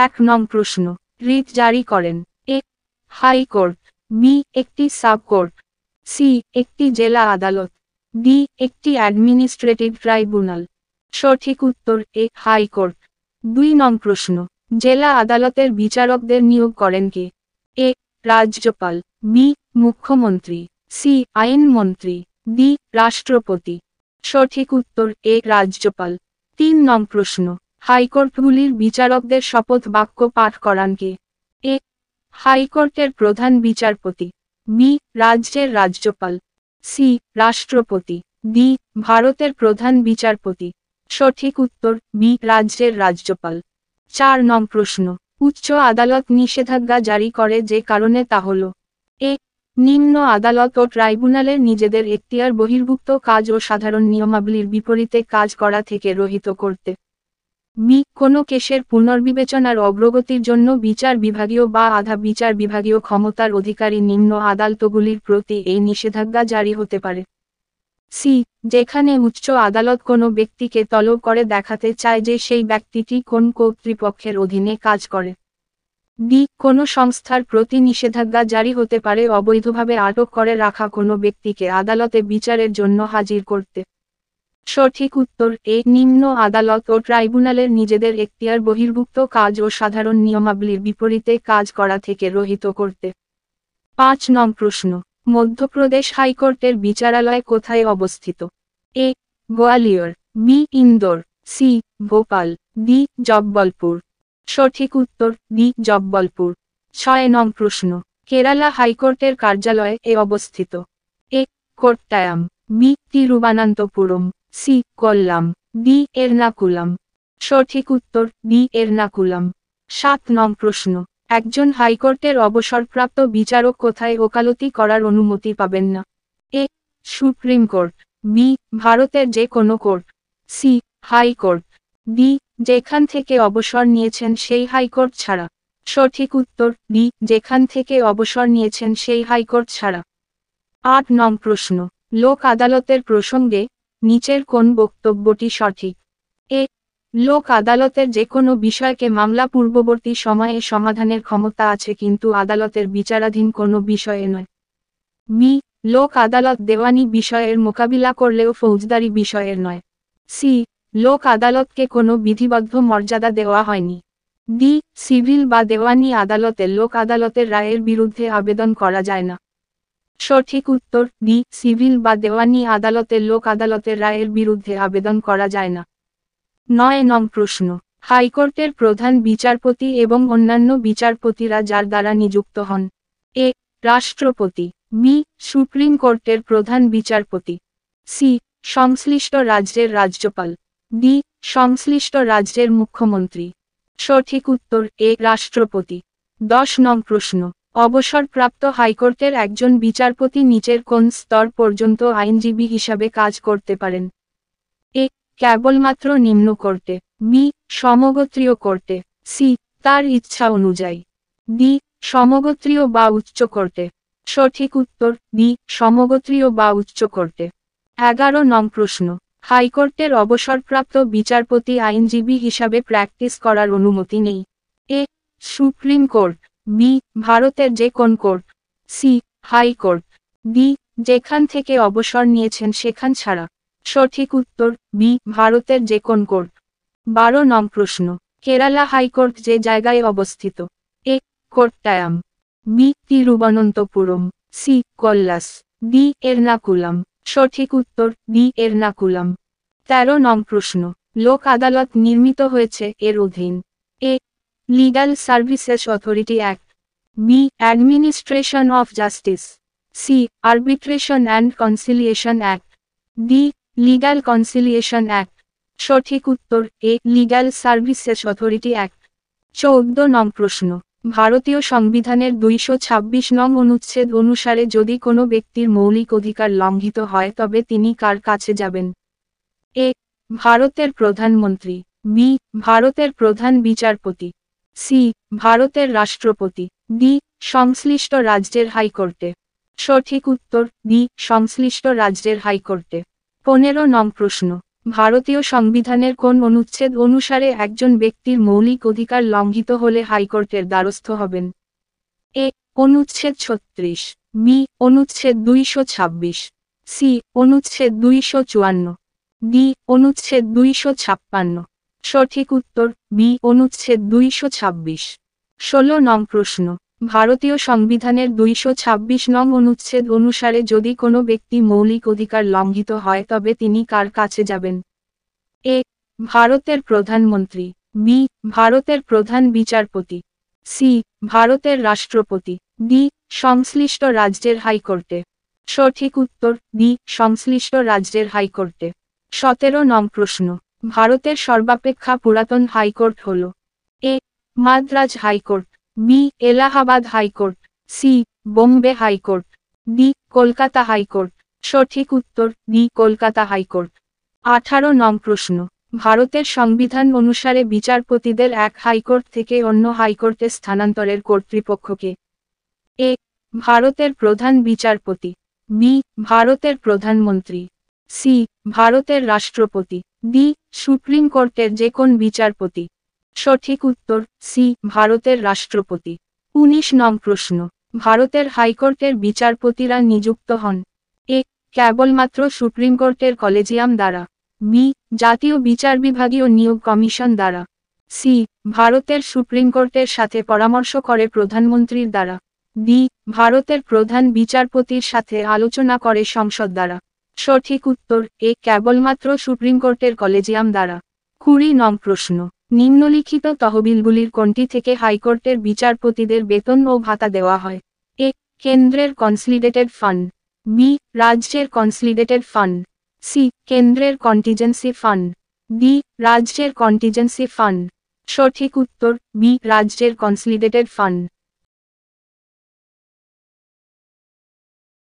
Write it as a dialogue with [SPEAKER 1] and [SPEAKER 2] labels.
[SPEAKER 1] এক নং প্রশ্ন, রিট জারি করেন? এ হাইকোর্ট, বি একটি সাবকোর্ট, সি একটি জেলা আদালত, ডি একটি অ্যাডমিনিস্ট্রেটিভ ট্রাইব্যুনাল। সঠিক উত্তর এ হাইকোর্ট। 2 নং প্রশ্ন, জেলা আদালতের বিচারকদের নিয়োগ করেন কে? এ রাজ্যপাল, বি মুখ্যমন্ত্রী, সি আইনমন্ত্রী, ডি রাষ্ট্রপতি। সঠিক উত্তর এ রাজ্যপাল। 3 নং প্রশ্ন, হাইকোর্টগুলির বিচারকদের শপথ বাক্য পাঠ করান কে? এ হাইকোর্টের প্রধান বিচারপতি, বি রাজ্যের রাজ্যপাল, সি রাষ্ট্রপতি, ডি ভারতের প্রধান বিচারপতি। সঠিক উত্তর বি রাজ্যের রাজ্যপাল। 4 নং প্রশ্ন, উচ্চ আদালত নিষেধাজ্ঞা জারি করে যে কারণে তা হল? এ নিম্ন আদালত ও ট্রাইব্যুনালের নিজেদের এখতিয়ার বহির্ভুক্ত কাজ ও সাধারণ নিয়মাবলীর বিপরীতে কাজ করা থেকে রহিত করতে, বি কোনো কেসের পুনর্বিবেচনার অগ্রগতির জন্য বিচার বিভাগীয় বা আধা বিচার বিভাগীয় ক্ষমতার অধিকারী নিম্ন আদালতগুলির প্রতি এই নিষেধাজ্ঞা জারি হতে পারে, সি যেখানে উচ্চ আদালত কোনো ব্যক্তিকে তলব করে দেখাতে চায় যে সেই ব্যক্তিটি কোন কর্তৃপক্ষের অধীনে কাজ করে, ডি কোনো সংস্থার প্রতি নিষেধাজ্ঞা জারি হতে পারে অবৈধভাবে আটক করে রাখা কোনো ব্যক্তিকে আদালতে বিচারের জন্য হাজির করতে। সঠিক উত্তর এ নিম্ন আদালত ও ট্রাইব্যুনালের নিজেদের এখতিয়ার বহির্ভুক্ত কাজ ও সাধারণ নিয়মাবলীর বিপরীতে কাজ করা থেকে রহিত করতে। 5 নং প্রশ্ন, মধ্যপ্রদেশ হাইকোর্টের বিচারালয় কোথায় অবস্থিত? A Gwalior, B Indore, C Bhopal, D Jabalpur. সঠিক উত্তর ডি জব্বলপুর। 6 নং প্রশ্ন, কেরালা হাইকোর্টের কার্যালয় এ অবস্থিত? A Kottayam, B Thiruvananthapuram, C Kollam, D Ernakulam. সঠিক উত্তর ডি এর্নাকুলাম। 7 নং প্রশ্ন, একজন হাইকোর্টের অবসরপ্রাপ্ত বিচারক কোথায় ওকালতি করার অনুমতি পাবেন না? এ সুপ্রিম কোর্ট, বি ভারতের যে কোনো কোর্ট, সি হাইকোর্ট, ডি যেখান থেকে অবসর নিয়েছেন সেই হাইকোর্ট ছাড়া। সঠিক উত্তর ডি যেখান থেকে অবসর নিয়েছেন সেই হাইকোর্ট ছাড়া। 8 নং প্রশ্ন, লোক আদালতের প্রসঙ্গে নিচের কোন বক্তব্যটি সঠিক? এ লোক আদালতের যে কোনো বিষয়কে মামলা পূর্ববর্তী সময়ে সমাধানের ক্ষমতা আছে কিন্তু আদালতের বিচারাধীন কোনো বিষয়ে নয়। বি লোক আদালত দেওয়ানি বিষয়ের মোকাবিলা করলেও ফৌজদারি বিষয়ের নয়। সি লোক আদালতকে কোনো বিধিবদ্ধ মর্যাদা দেওয়া হয়নি। ডি সিভিল বা দেওয়ানি আদালতে লোক আদালতের রায়ের বিরুদ্ধে আবেদন করা যায় না। সঠিক উত্তর ডি সিভিল বা দেওয়ানি আদালতে লোক আদালতের রায়ের বিরুদ্ধে আবেদন করা যায় না। 9 নং প্রশ্ন, হাইকোর্টের প্রধান বিচারপতি এবং অন্যান্য বিচারপতিরা যার দ্বারা নিযুক্ত হন? এ রাষ্ট্রপতি, বি সুপ্রিম কোর্টের প্রধান বিচারপতি, সি সংশ্লিষ্ট রাজ্যের রাজ্যপাল, ডি সংশ্লিষ্ট রাজ্যের মুখ্যমন্ত্রী। সঠিক উত্তর এ রাষ্ট্রপতি। 10 নং প্রশ্ন, অবসরপ্রাপ্ত হাইকোর্টের একজন বিচারপতি নিচের কোন স্তর পর্যন্ত আইনজীবী হিসাবে কাজ করতে পারেন? এ কেবলমাত্র নিম্ন কোর্টে, বি সমগোত্রীয় কোর্টে, সি তার ইচ্ছা অনুযায়ী, ডি সমগোত্রীয় বা উচ্চ কোর্টে। সঠিক উত্তর ডি সমগোত্রীয় বা উচ্চ কোর্টে। 11 নং প্রশ্ন, হাইকোর্টের অবসরপ্রাপ্ত বিচারপতি আইনজীবী হিসাবে প্র্যাকটিস করার অনুমতি নেই। এ সুপ্রিম কোর্ট, বি ভারতের যে কোন কোর্ট, সি হাইকোর্ট, ডি যেখান থেকে অবসর নিয়েছেন সেখান ছাড়া। সঠিক উত্তর বি ভারতের যে কোন কোর্ট। 12 নং প্রশ্ন, কেরালা হাইকোর্ট যে জায়গায় অবস্থিত? A Kottayam, B Thiruvananthapuram, C Kollam, D Ernakulam. সঠিক উত্তর ডি এর্নাকুলাম। 13 নং প্রশ্ন, লোক আদালত নির্মিত হয়েছে এর অধীন? A legal services authority act, B administration of justice, C arbitration and conciliation act, D legal conciliation act. সঠিক উত্তর A legal services authority act. 14 নং প্রশ্ন, ভারতীয় সংবিধানের 226 নং অনুচ্ছেদ অনুসারে যদি কোনো ব্যক্তির মৌলিক অধিকার লঙ্ঘিত হয় তবে তিনি কার কাছে যাবেন? এ ভারতের প্রধানমন্ত্রী, বি ভারতের প্রধান বিচারপতি, সি ভারতের রাষ্ট্রপতি, ডি সংশ্লিষ্ট রাজ্যের হাইকোর্টে। সঠিক উত্তর ডি সংশ্লিষ্ট রাজ্যের হাইকোর্টে। 15 নং প্রশ্ন, ভারতীয় সংবিধানের কোন অনুচ্ছেদ অনুসারে একজন ব্যক্তির মৌলিক অধিকার লঙ্ঘিত হলে হাইকোর্টের দ্বারস্থ হবেন? এ অনুচ্ছেদ ৩৬, বি অনুচ্ছেদ ২২৬, সি অনুচ্ছেদ ২৫৪, ডি অনুচ্ছেদ ২৫৬। সঠিক উত্তর বি অনুচ্ছেদ ২২৬। ১৬ নং প্রশ্ন, ভারতীয় সংবিধানের ২২৬ নং অনুচ্ছেদ অনুসারে যদি কোনো ব্যক্তি মৌলিক অধিকার লঙ্ঘিত হয় তবে তিনি কার কাছে যাবেন? এ ভারতের প্রধানমন্ত্রী, বি ভারতের প্রধান বিচারপতি, সি ভারতের রাষ্ট্রপতি, ডি সংশ্লিষ্ট রাজ্যের হাইকোর্টে। সঠিক উত্তর ডি সংশ্লিষ্ট রাজ্যের হাইকোর্টে। ১৭ নং প্রশ্ন, ভারতের সর্বাপেক্ষা পুরাতন হাইকোর্ট হল? A Madras high court, B Allahabad high court, C Bombay high court, D Kolkata high court. সঠিক উত্তর ডি কলকাতা হাইকোর্ট। ১৮ নং প্রশ্ন, ভারতের সংবিধান অনুসারে বিচারপতিদের এক হাইকোর্ট থেকে অন্য হাইকোর্টে স্থানান্তরের কর্তৃপক্ষকে? এ ভারতের প্রধান বিচারপতি, বি ভারতের প্রধানমন্ত্রী, সি ভারতের রাষ্ট্রপতি, ডি সুপ্রিম কোর্টের যে কোন বিচারপতি। সঠিক উত্তর সি ভারতের রাষ্ট্রপতি। ১৯ নং প্রশ্ন, ভারতের হাইকোর্টের বিচারপতিরা নিযুক্ত হন? এ কেবলমাত্র সুপ্রিম কোর্টের কলেজিয়াম দ্বারা, বি জাতীয় বিচার বিভাগীয় নিয়োগ কমিশন দ্বারা, সি ভারতের সুপ্রিম কোর্টের সাথে পরামর্শ করে প্রধানমন্ত্রীর দ্বারা, ডি ভারতের প্রধান বিচারপতির সাথে আলোচনা করে সংসদ দ্বারা। সঠিক উত্তর এ কেবলমাত্র সুপ্রিম কোর্টের কলেজিয়াম দ্বারা। ২০ নং প্রশ্ন, নিম্নলিখিত তহবিলগুলির কোনটি থেকে হাইকোর্টের বিচারপতিদের বেতন ও ভাতা দেওয়া হয়? এ কেন্দ্রের কনসলিডেটেড ফান্ড, বি রাজ্যের কনসলিডেটেড ফান্ড, সি কেন্দ্রের কন্টিজেন্সি ফান্ড, ডি রাজ্যের কন্টিজেন্সি ফান্ড। সঠিক উত্তর বি রাজ্যের কনসলিডেটেড ফান্ড।